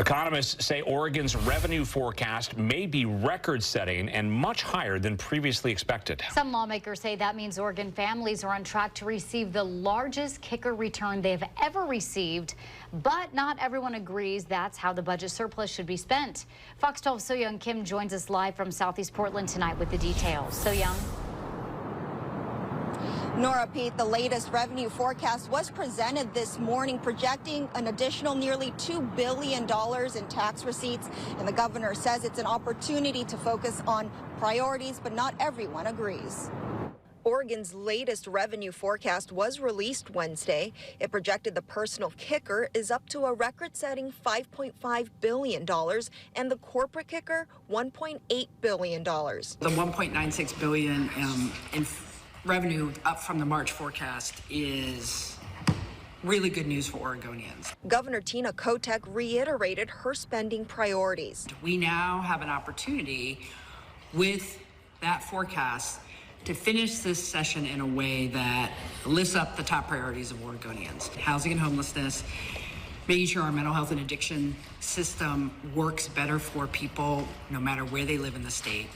Economists say Oregon's revenue forecast may be record-setting and much higher than previously expected. Some lawmakers say that means Oregon families are on track to receive the largest kicker return they've ever received, but not everyone agrees that's how the budget surplus should be spent. Fox 12's So-Young Kim joins us live from Southeast Portland tonight with the details. So-Young. Nora, Pete, the latest revenue forecast was presented this morning, projecting an additional nearly $2 billion in tax receipts. And the governor says it's an opportunity to focus on priorities, but not everyone agrees. Oregon's latest revenue forecast was released Wednesday. It projected the personal kicker is up to a record-setting $5.5 billion and the corporate kicker $1.8 billion. The $1.96 billion in revenue up from the March forecast is really good news for Oregonians. Governor Tina Kotek reiterated her spending priorities. We now have an opportunity with that forecast to finish this session in a way that lifts up the top priorities of Oregonians. Housing and homelessness, making sure our mental health and addiction system works better for people no matter where they live in the state,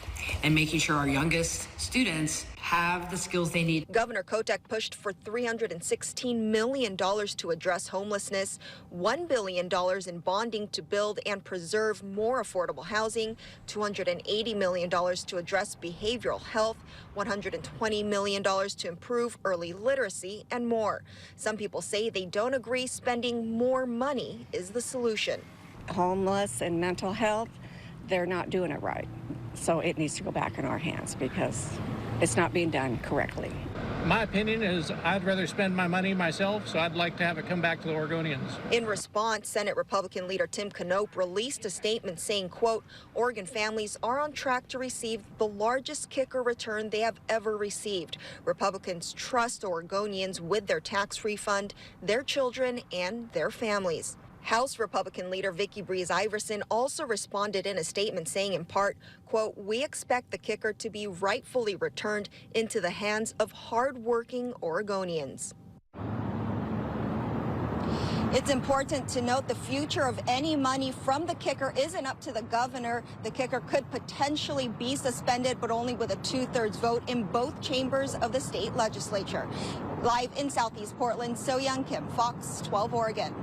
and making sure our youngest students have the skills they need. Governor Kotek pushed for $316 million to address homelessness, $1 billion in bonding to build and preserve more affordable housing, $280 million to address behavioral health, $120 million to improve early literacy, and more. Some people say they don't agree spending more money is the solution. Homeless and mental health, they're not doing it right. So it needs to go back in our hands because it's not being done correctly. My opinion is I'd rather spend my money myself, so I'd like to have it come back to the Oregonians. In response, Senate Republican leader Tim Knopp released a statement saying, quote, Oregon families are on track to receive the largest kicker return they have ever received. Republicans trust Oregonians with their tax refund, their children, and their families. House Republican leader Vicky Breeze Iverson also responded in a statement saying in part, quote, we expect the kicker to be rightfully returned into the hands of hardworking Oregonians. It's important to note the future of any money from the kicker isn't up to the governor. The kicker could potentially be suspended, but only with a 2/3 vote in both chambers of the state legislature. Live in Southeast Portland, So-Young Kim, Fox 12 Oregon.